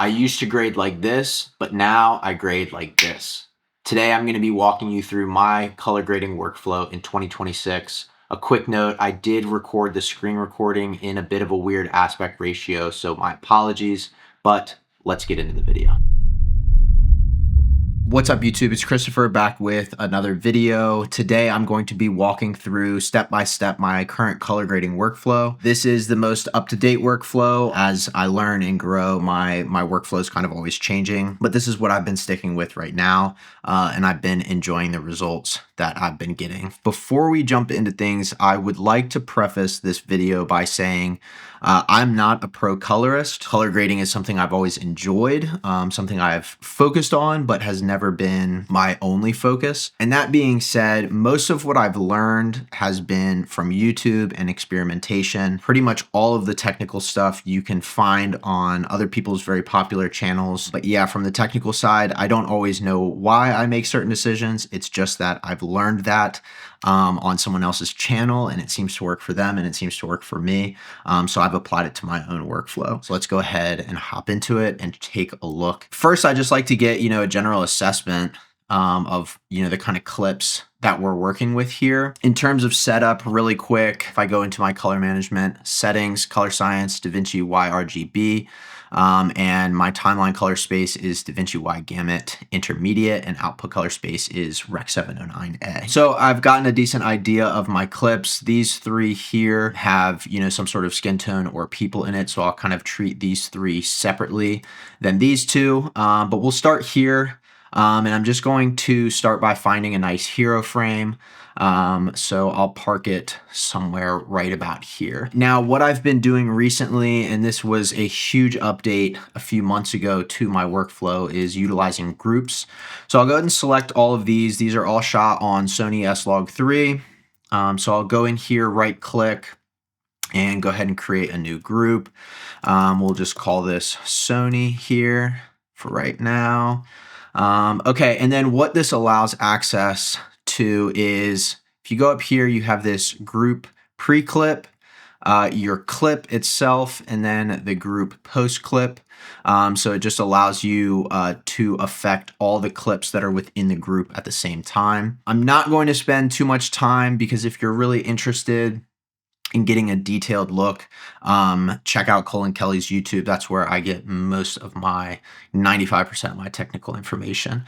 I used to grade like this, but now I grade like this. Today, I'm going to be walking you through my color grading workflow in 2026. A quick note, I did record the screen recording in a bit of a weird aspect ratio, so my apologies, but let's get into the video. What's up, YouTube? It's Christopher back with another video. Today, I'm going to be walking through step-by-step my current color grading workflow. This is the most up-to-date workflow. As I learn and grow, my workflow is kind of always changing, but this is what I've been sticking with right now, and I've been enjoying the results that I've been getting. Before we jump into things, I would like to preface this video by saying I'm not a pro colorist. Color grading is something I've always enjoyed, something I've focused on, but has never been my only focus. And that being said, most of what I've learned has been from YouTube and experimentation. Pretty much all of the technical stuff you can find on other people's very popular channels. But yeah, from the technical side, I don't always know why I make certain decisions. It's just that I've learned that on someone else's channel, and it seems to work for them and it seems to work for me. So I've applied it to my own workflow. So let's go ahead and hop into it and take a look. First, I just like to get, a general assessment of, the kind of clips that we're working with here. In terms of setup, really quick, if I go into my color management settings, color science, DaVinci Y RGB, and my timeline color space is DaVinci Y Gamut Intermediate, and output color space is Rec 709A. So I've gotten a decent idea of my clips. These three here have, some sort of skin tone or people in it, so I'll kind of treat these three separately than these two, but we'll start here. And I'm just going to start by finding a nice hero frame. So I'll park it somewhere right about here. Now, what I've been doing recently, and this was a huge update a few months ago to my workflow, is utilizing groups. So I'll go ahead and select all of these. These are all shot on Sony S-Log3. So I'll go in here, right click, and go ahead and create a new group. We'll just call this Sony here for right now. Okay, and then what this allows access to is, if you go up here, you have this group pre-clip, your clip itself, and then the group post-clip. So it just allows you to affect all the clips that are within the group at the same time. I'm not going to spend too much time, because if you're really interested in getting a detailed look, check out Colin Kelly's YouTube. That's where I get most of my 95% of my technical information.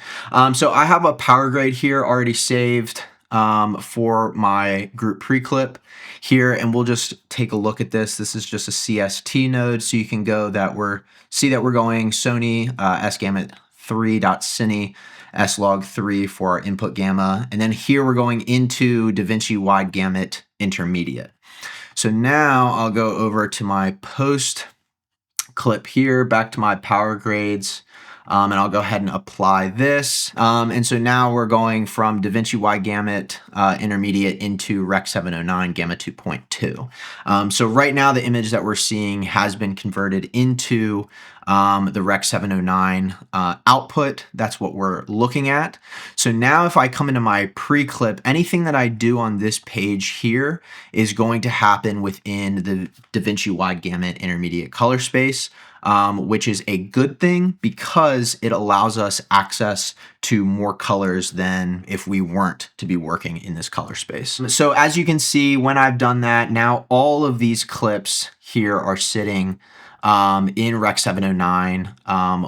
So I have a power grade here already saved for my group pre-clip here, and we'll just take a look at this. This is just a CST node, so you can go that we're going Sony S-Gamut 3.cine S-Log3 for our input gamma, and then here we're going into DaVinci Y Gamut Intermediate. So now I'll go over to my post clip here, back to my power grades, and I'll go ahead and apply this. And so now we're going from DaVinci Y Gamut Intermediate into Rec 709 Gamma 2.2. So right now the image that we're seeing has been converted into the Rec 709 output. That's what we're looking at. So now if I come into my pre-clip, anything that I do on this page here is going to happen within the DaVinci Y Gamut Intermediate color space, which is a good thing because it allows us access to more colors than if we weren't to be working in this color space. So as you can see, when I've done that, now all of these clips here are sitting in Rec 709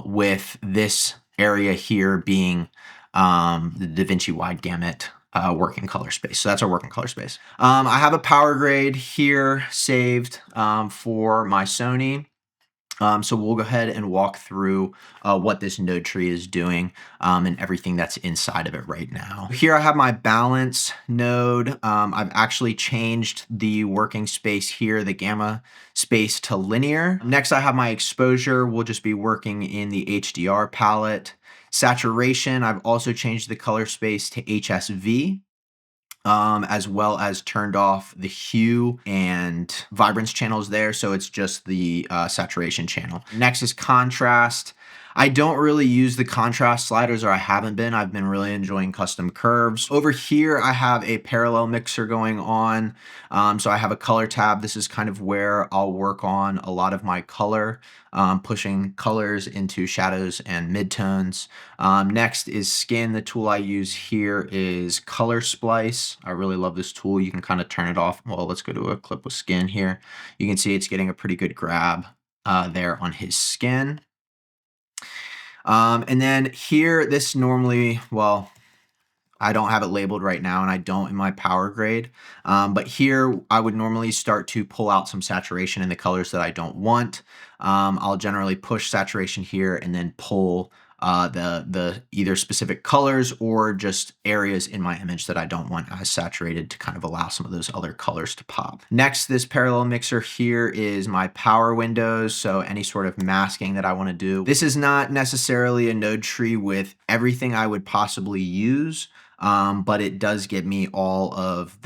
with this area here being the DaVinci Y Gamut working color space. So that's our working color space. I have a power grade here saved for my Sony. So we'll go ahead and walk through what this node tree is doing and everything that's inside of it right now. Here I have my balance node. I've actually changed the working space here, the gamma space, to linear. Next, I have my exposure. We'll just be working in the HDR palette. Saturation, I've also changed the color space to HSV. As well as turned off the hue and vibrance channels there, so it's just the saturation channel. Next is contrast. I don't really use the contrast sliders, or I haven't been. I've been really enjoying custom curves. Over here, I have a parallel mixer going on. So I have a color tab. This is kind of where I'll work on a lot of my color, pushing colors into shadows and midtones. Next is skin. The tool I use here is Color Splice. I really love this tool. You can kind of turn it off. Well, let's go to a clip with skin here. You can see it's getting a pretty good grab there on his skin. And then here, this normally, well, I don't have it labeled right now, and I don't in my power grade. But here I would normally start to pull out some saturation in the colors that I don't want. I'll generally push saturation here and then pull the either specific colors or just areas in my image that I don't want as saturated to kind of allow some of those other colors to pop. Next, this parallel mixer here is my power windows. So any sort of masking that I want to do. This is not necessarily a node tree with everything I would possibly use. But it does give me all of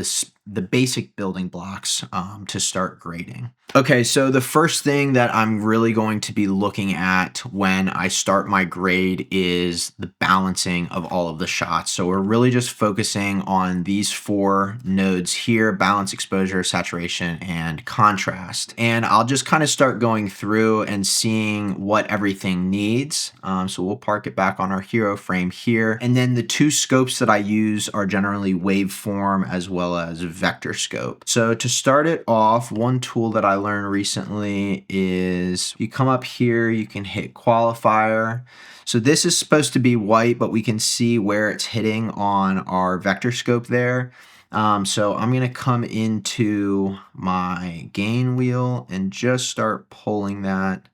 the basic building blocks to start grading. Okay, so the first thing that I'm really going to be looking at when I start my grade is the balancing of all of the shots. So we're really just focusing on these 4 nodes here: balance, exposure, saturation, and contrast. And I'll just kind of start going through and seeing what everything needs. So we'll park it back on our hero frame here. And then the 2 scopes that I use are generally waveform as well as vector scope. So to start it off, one tool that I learned recently is you come up here, you can hit qualifier. So this is supposed to be white, but we can see where it's hitting on our vector scope there. So I'm going to come into my gain wheel and just start pulling that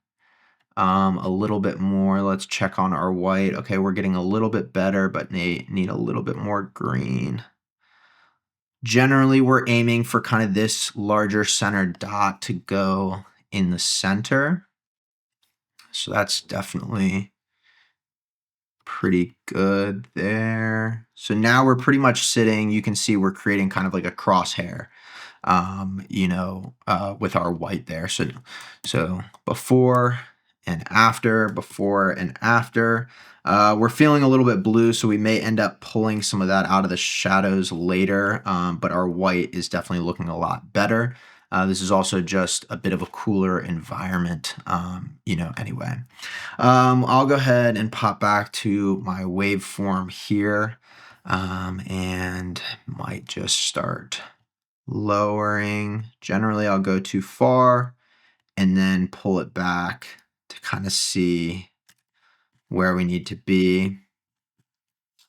a little bit more. Let's check on our white. Okay, we're getting a little bit better, but need a little bit more green. Generally, we're aiming for kind of this larger center dot to go in the center. So that's definitely pretty good there. So now we're pretty much sitting, you can see we're creating kind of like a crosshair, with our white there. So before and after, before and after. We're feeling a little bit blue, so we may end up pulling some of that out of the shadows later, but our white is definitely looking a lot better. This is also just a bit of a cooler environment, anyway. I'll go ahead and pop back to my waveform here, and might just start lowering. Generally, I'll go too far and then pull it back to kind of see where we need to be.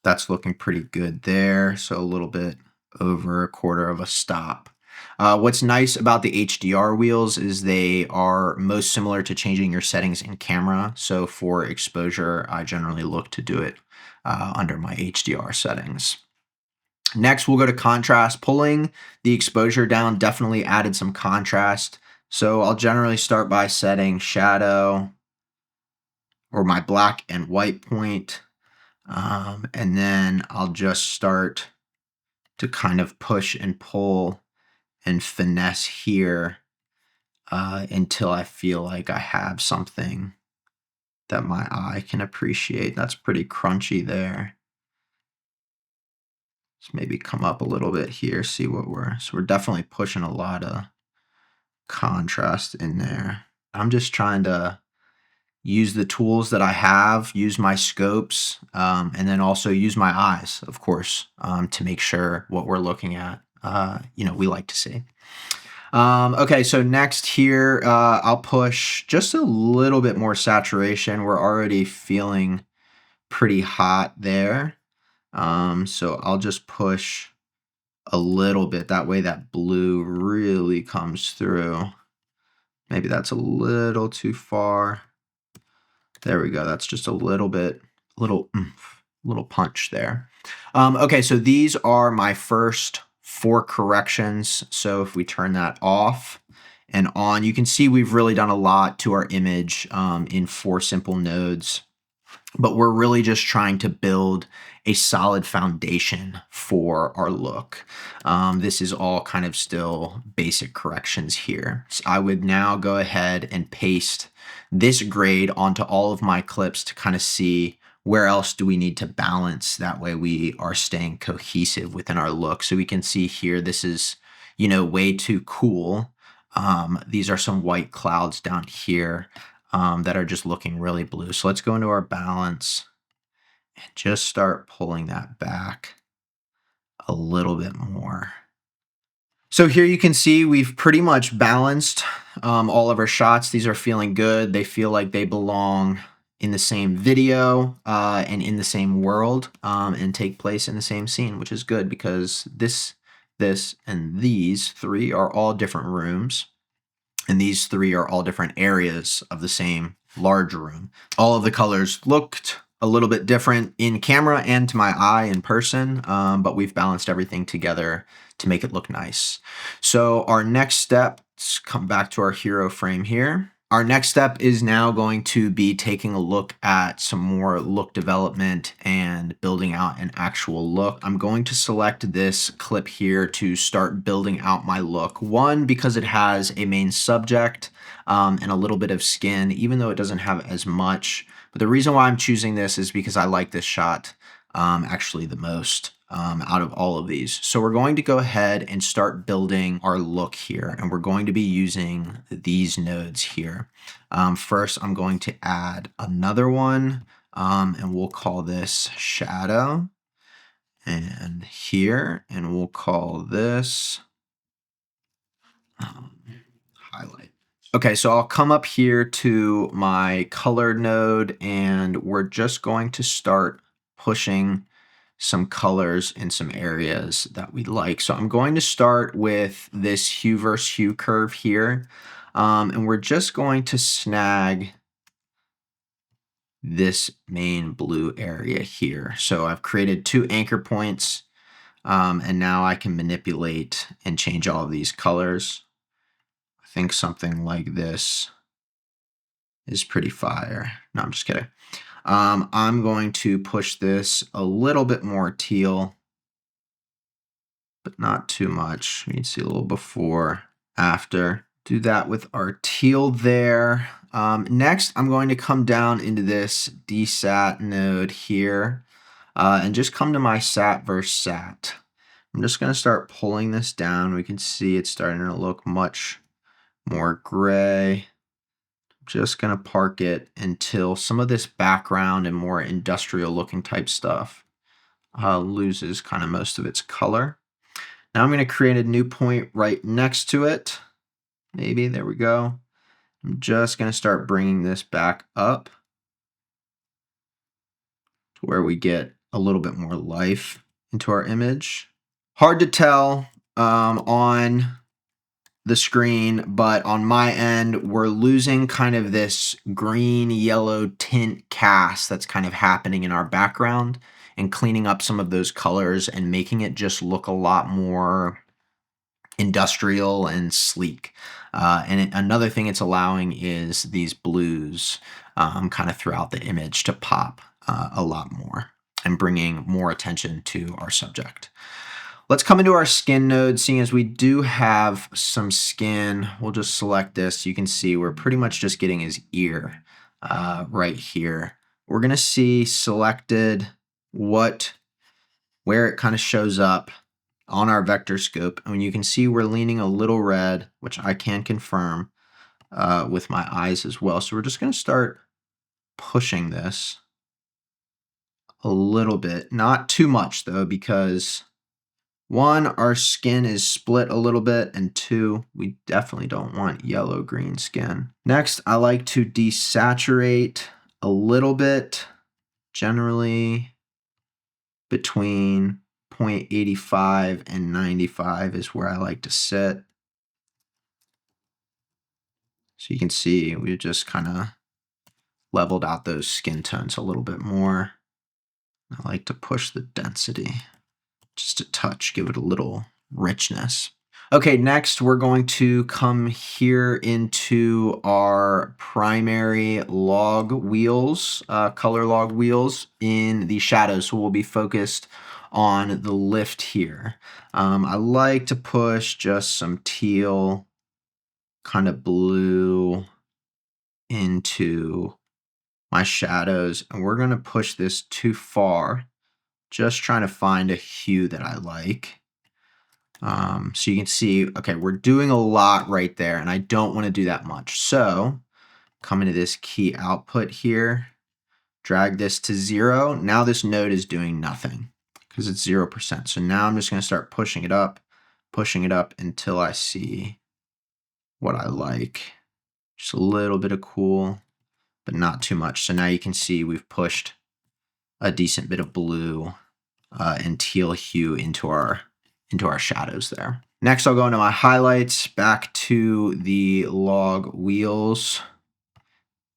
That's looking pretty good there. So a little bit over 1/4 of a stop. What's nice about the HDR wheels is they are most similar to changing your settings in camera. So for exposure, I generally look to do it under my HDR settings. Next, we'll go to contrast. Pulling the exposure down definitely added some contrast. So I'll generally start by setting shadow or my black and white point. And then I'll just start to kind of push and pull and finesse here until I feel like I have something that my eye can appreciate. That's pretty crunchy there. Let's maybe come up a little bit here, see what so we're definitely pushing a lot of contrast in there. I'm just trying to use the tools that I have, use my scopes, and then also use my eyes, of course, to make sure what we're looking at, we like to see. Okay, so next here, I'll push just a little bit more saturation. We're already feeling pretty hot there. So I'll just push a little bit. That way that blue really comes through. Maybe that's a little too far. There we go. That's just a little bit, little punch there. Okay, so these are my first 4 corrections. So if we turn that off and on, you can see we've really done a lot to our image in 4 simple nodes. But we're really just trying to build a solid foundation for our look. This is all kind of still basic corrections here. So I would now go ahead and paste this grade onto all of my clips to kind of see where else do we need to balance. That way we are staying cohesive within our look. So we can see here, this is, way too cool. These are some white clouds down here that are just looking really blue. So let's go into our balance and just start pulling that back a little bit more. So here you can see we've pretty much balanced all of our shots. These are feeling good. They feel like they belong in the same video and in the same world and take place in the same scene, which is good because this, and these three are all different rooms. And these three are all different areas of the same large room. All of the colors looked a little bit different in camera and to my eye in person, but we've balanced everything together to make it look nice. So our next step, let's come back to our hero frame here. Our next step is now going to be taking a look at some more look development and building out an actual look. I'm going to select this clip here to start building out my look. One, because it has a main subject and a little bit of skin, even though it doesn't have as much. But the reason why I'm choosing this is because I like this shot actually the most out of all of these. So we're going to go ahead and start building our look here, and we're going to be using these nodes here. First, I'm going to add another one, and we'll call this shadow. And here, and we'll call this highlight. Okay, so I'll come up here to my color node, and we're just going to start pushing some colors in some areas that we like. So I'm going to start with this hue versus hue curve here. And we're just going to snag this main blue area here. So I've created 2 anchor points, and now I can manipulate and change all of these colors. I think something like this is pretty fire. No, I'm just kidding. I'm going to push this a little bit more teal, but not too much. You can see a little before, after. Do that with our teal there. Next, I'm going to come down into this desat node here and just come to my sat versus sat. I'm just going to start pulling this down. We can see it's starting to look much more gray. Just going to park it until some of this background and more industrial looking type stuff loses kind of most of its color. Now I'm going to create a new point right next to it. Maybe, there we go. I'm just going to start bringing this back up to where we get a little bit more life into our image. Hard to tell on the screen, but on my end, we're losing kind of this green yellow tint cast that's kind of happening in our background, and cleaning up some of those colors and making it just look a lot more industrial and sleek. Another thing it's allowing is these blues kind of throughout the image to pop a lot more and bringing more attention to our subject. Let's come into our skin node. Seeing as we do have some skin, we'll just select this. You can see we're pretty much just getting his ear right here. We're going to see selected where it kind of shows up on our vector scope. And you can see we're leaning a little red, which I can confirm with my eyes as well. So we're just going to start pushing this a little bit, not too much though, because 1, our skin is split a little bit, and 2, we definitely don't want yellow-green skin. Next, I like to desaturate a little bit, generally between 0.85 and 95 is where I like to sit. So you can see we just kind of leveled out those skin tones a little bit more. I like to push the density just a touch, give it a little richness. Okay, next we're going to come here into our primary log wheels, color log wheels in the shadows. So we'll be focused on the lift here. I like to push just some teal, kind of blue, into my shadows, and we're going to push this too far, just trying to find a hue that I like. So you can see, okay, we're doing a lot right there, and I don't want to do that much. So come into this key output here, drag this to 0. Now this node is doing nothing because it's 0%. So now I'm just going to start pushing it up until I see what I like. Just a little bit of cool, but not too much. So now you can see we've pushed a decent bit of blue and teal hue into our shadows there. Next, I'll go into my highlights, back to the log wheels.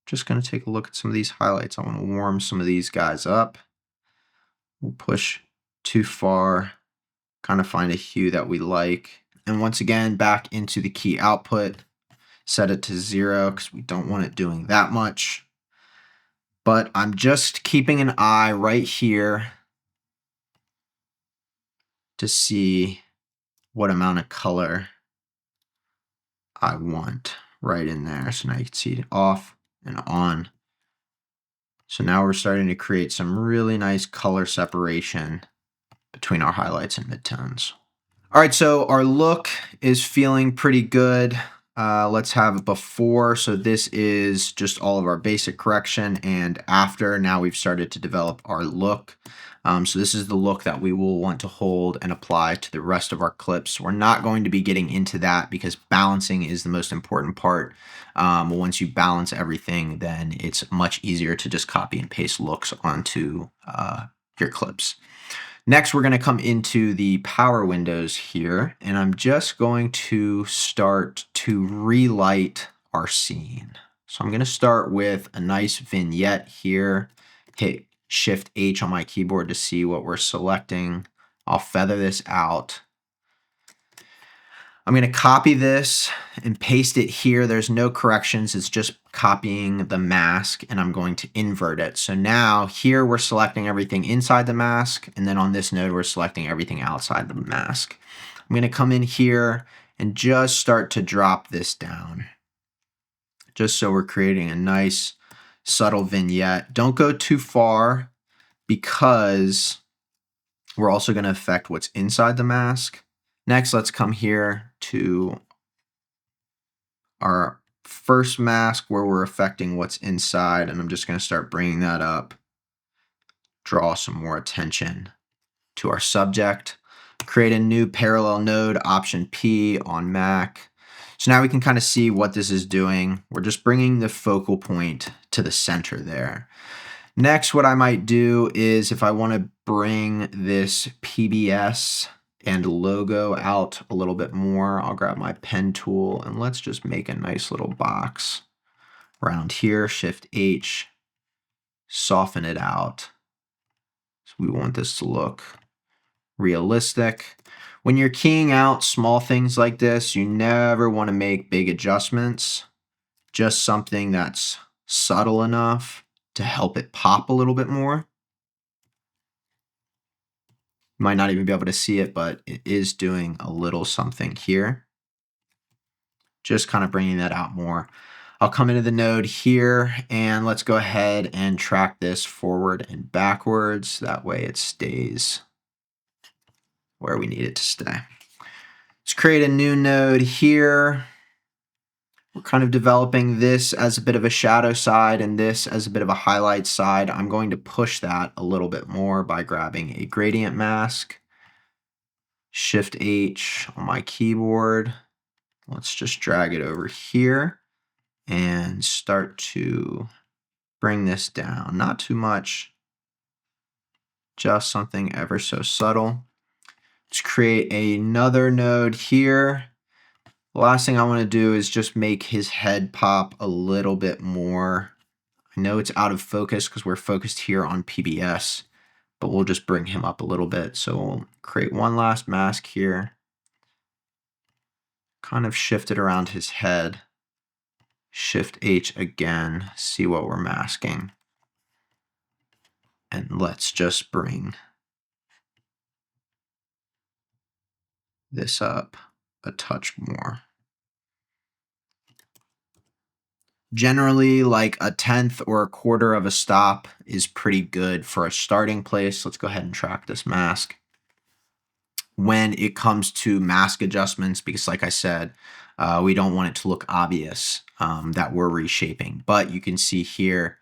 Just going to take a look at some of these highlights. I want to warm some of these guys up. We'll push too far, kind of find a hue that we like. And once again, back into the key output, set it to 0 because we don't want it doing that much. But I'm just keeping an eye right here to see what amount of color I want right in there. So now you can see it off and on. So now we're starting to create some really nice color separation between our highlights and midtones. All right, so our look is feeling pretty good. Let's have before. So this is just all of our basic correction, and after, now we've started to develop our look. So this is the look that we will want to hold and apply to the rest of our clips. We're not going to be getting into that because balancing is the most important part. Once you balance everything, then it's much easier to just copy and paste looks onto your clips. Next, we're going to come into the power windows here, and I'm just going to start to relight our scene. So I'm going to start with a nice vignette here, hit Shift H on my keyboard to see what we're selecting. I'll feather this out. I'm going to copy this and paste it here. There's no corrections. It's just copying the mask, and I'm going to invert it. So now here we're selecting everything inside the mask, and then on this node we're selecting everything outside the mask. I'm going to come in here and just start to drop this down, just so we're creating a nice subtle vignette. Don't go too far because we're also going to affect what's inside the mask. Next, let's come here to our first mask where we're affecting what's inside, and I'm just going to start bringing that up, draw some more attention to our subject, create a new parallel node, Option P on Mac. So now we can kind of see what this is doing. We're just bringing the focal point to the center there. Next, what I might do is if I want to bring this PBS and logo out a little bit more, I'll grab my pen tool and let's just make a nice little box around here. Shift H, soften it out. So we want this to look realistic. When you're keying out small things like this, you never want to make big adjustments. Just something that's subtle enough to help it pop a little bit more. You might not even be able to see it, but it is doing a little something here. Just kind of bringing that out more. I'll come into the node here and let's go ahead and track this forward and backwards. That way it stays where we need it to stay. Let's create a new node here. We're kind of developing this as a bit of a shadow side and this as a bit of a highlight side. I'm going to push that a little bit more by grabbing a gradient mask. Shift H on my keyboard. Let's just drag it over here and start to bring this down. Not too much, just something ever so subtle. Let's create another node here. The last thing I want to do is just make his head pop a little bit more. I know it's out of focus because we're focused here on PBS, but we'll just bring him up a little bit. So we'll create one last mask here. Kind of shift it around his head. Shift H again, see what we're masking. And let's just bring this up a touch more. Generally, like a tenth or a quarter of a stop is pretty good for a starting place. Let's go ahead and track this mask. When it comes to mask adjustments, because like I said, we don't want it to look obvious that we're reshaping. But you can see here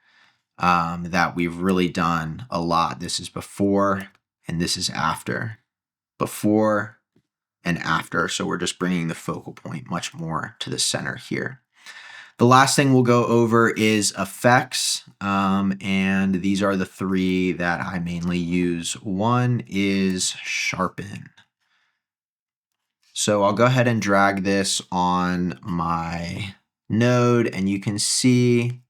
that we've really done a lot. This is before and this is after. Before and after. So we're just bringing the focal point much more to the center here. The last thing we'll go over is effects, and these are the three that I mainly use. One is sharpen. So I'll go ahead and drag this on my node, and you can see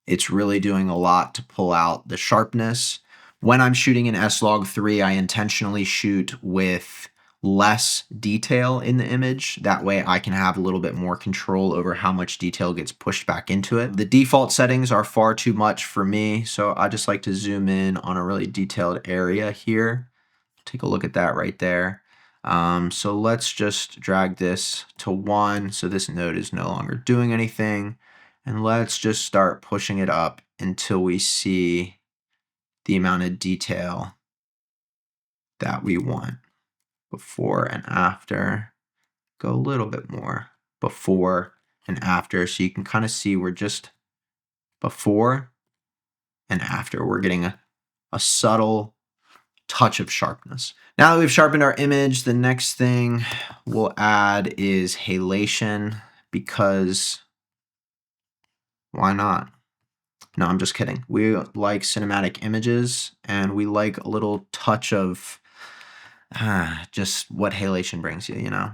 it's really doing a lot to pull out the sharpness. When I'm shooting in S-Log3, I intentionally shoot with less detail in the image. That way I can have a little bit more control over how much detail gets pushed back into it. The default settings are far too much for me, so I just like to zoom in on a really detailed area here. Take a look at that right there. So let's just drag this to 1 so this node is no longer doing anything. And let's just start pushing it up until we see the amount of detail that we want. Before and after. Go a little bit more. Before and after. So you can kind of see we're just before and after. We're getting a subtle touch of sharpness. Now that we've sharpened our image, the next thing we'll add is halation, because why not? No, I'm just kidding. We like cinematic images, and we like a little touch of just what halation brings you, you know?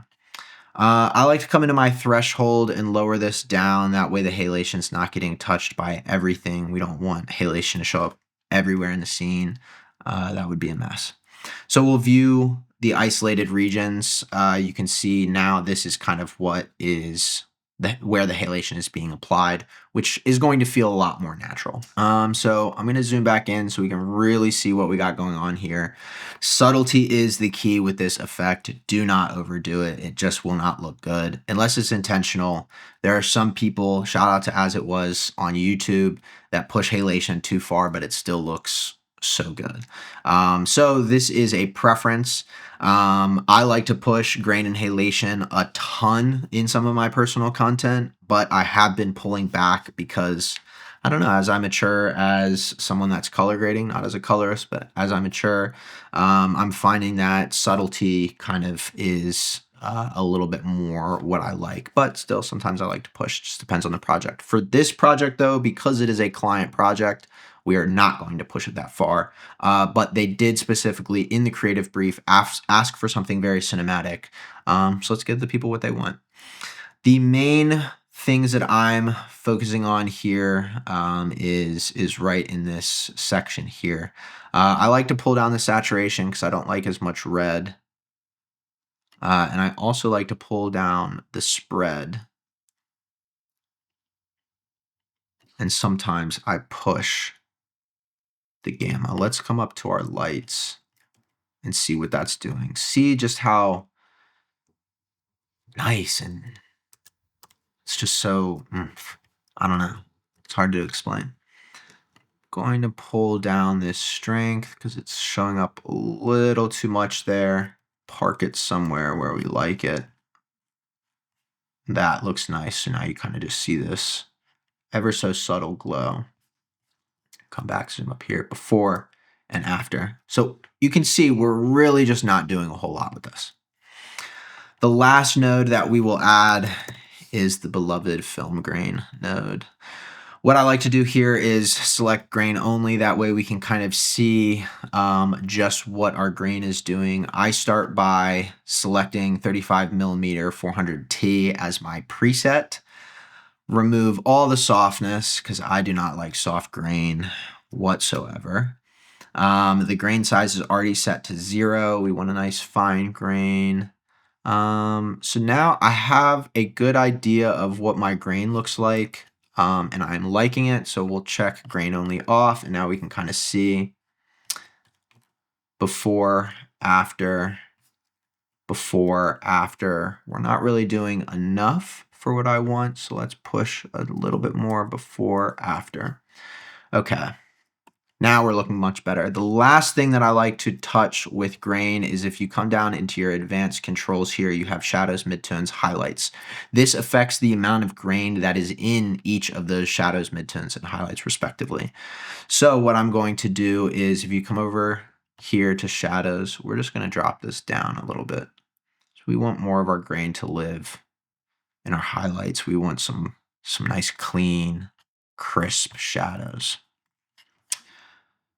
I like to come into my threshold and lower this down. That way the halation's not getting touched by everything. We don't want halation to show up everywhere in the scene. That would be a mess. So we'll view the isolated regions. You can see now this is kind of what is where the halation is being applied, which is going to feel a lot more natural. So I'm going to zoom back in so we can really see what we got going on here. Subtlety is the key with this effect. Do not overdo it. It just will not look good unless it's intentional. There are some people, shout out to As It Was on YouTube, that push halation too far, but it still looks so good. So this is a preference. I like to push grain and halation a ton in some of my personal content, but I have been pulling back because, I don't know, as I mature as someone that's color grading, not as a colorist, but as I mature, I'm finding that subtlety kind of is a little bit more what I like, but still sometimes I like to push. Just depends on the project. For this project though, because it is a client project, we are not going to push it that far, but they did specifically in the creative brief ask for something very cinematic. So let's give the people what they want. The main things that I'm focusing on here is right in this section here. I like to pull down the saturation because I don't like as much red. And I also like to pull down the spread. And sometimes I push the gamma. Let's come up to our lights and see what that's doing. See just how nice, and it's just so, I don't know. It's hard to explain. Going to pull down this strength because it's showing up a little too much there. Park it somewhere where we like it. That looks nice. So now you kind of just see this ever so subtle glow. Come back, zoom up here, before and after. So you can see we're really just not doing a whole lot with this. The last node that we will add is the beloved film grain node. What I like to do here is select grain only. That way we can kind of see just what our grain is doing. I start by selecting 35mm 400T as my preset. Remove all the softness because I do not like soft grain whatsoever. The grain size is already set to 0. We want a nice fine grain. So now I have a good idea of what my grain looks like, and I'm liking it. So we'll check grain only off, and now we can kind of see before, after, before, after. We're not really doing enough for what I want. So let's push a little bit more before, after. Okay. Now we're looking much better. The last thing that I like to touch with grain is if you come down into your advanced controls here, you have shadows, midtones, highlights. This affects the amount of grain that is in each of those shadows, midtones, and highlights respectively. So what I'm going to do is if you come over here to shadows, we're just going to drop this down a little bit. So we want more of our grain to live in our highlights. We want some nice, clean, crisp shadows.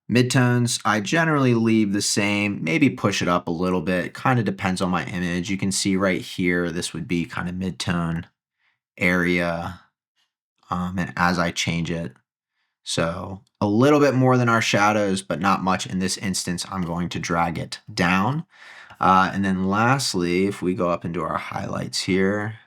Midtones, I generally leave the same, maybe push it up a little bit. Kind of depends on my image. You can see right here, this would be kind of midtone area. And as I change it, so a little bit more than our shadows, but not much in this instance, I'm going to drag it down. And then lastly, if we go up into our highlights here,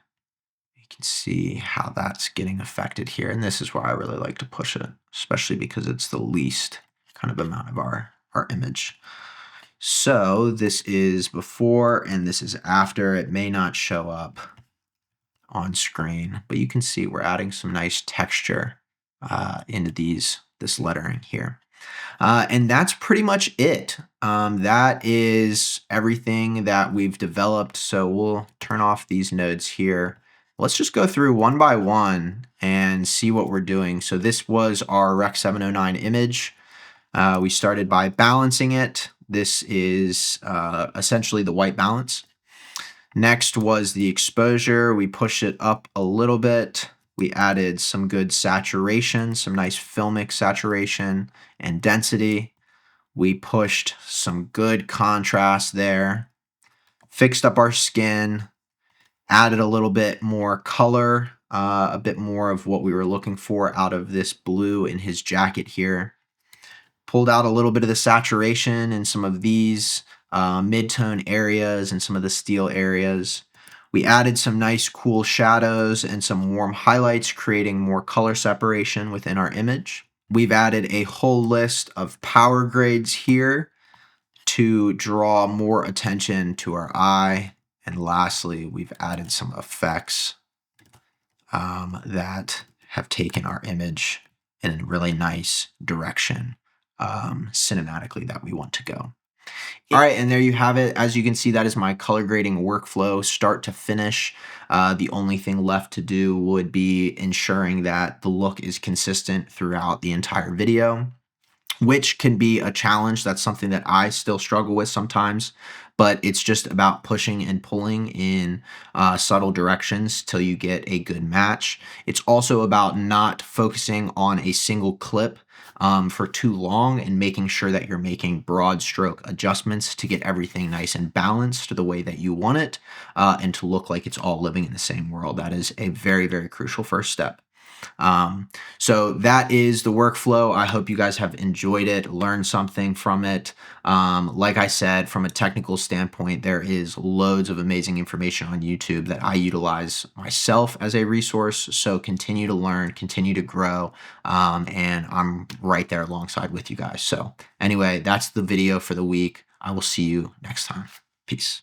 you can see how that's getting affected here. And this is where I really like to push it, especially because it's the least kind of amount of our image. So this is before and this is after. It may not show up on screen, but you can see we're adding some nice texture into this lettering here. And that's pretty much it. That is everything that we've developed. So we'll turn off these nodes here. Let's just go through one by one and see what we're doing. So this was our Rec 709 image. We started by balancing it. This is essentially the white balance. Next was the exposure. We pushed it up a little bit. We added some good saturation, some nice filmic saturation and density. We pushed some good contrast there. Fixed up our skin. Added a little bit more color, a bit more of what we were looking for out of this blue in his jacket here. Pulled out a little bit of the saturation in some of these mid-tone areas and some of the steel areas. We added some nice cool shadows and some warm highlights, creating more color separation within our image. We've added a whole list of power grades here to draw more attention to our eye. And lastly, we've added some effects that have taken our image in a really nice direction cinematically that we want to go. All right, and there you have it. As you can see, that is my color grading workflow, start to finish. The only thing left to do would be ensuring that the look is consistent throughout the entire video, which can be a challenge. That's something that I still struggle with sometimes, but it's just about pushing and pulling in subtle directions till you get a good match. It's also about not focusing on a single clip for too long and making sure that you're making broad stroke adjustments to get everything nice and balanced the way that you want it and to look like it's all living in the same world. That is a very, very crucial first step. So that is the workflow. I hope you guys have enjoyed it, learned something from it. Like I said, from a technical standpoint, there is loads of amazing information on YouTube that I utilize myself as a resource. So continue to learn, continue to grow, and I'm right there alongside with you guys. So anyway, that's the video for the week. I will see you next time. Peace.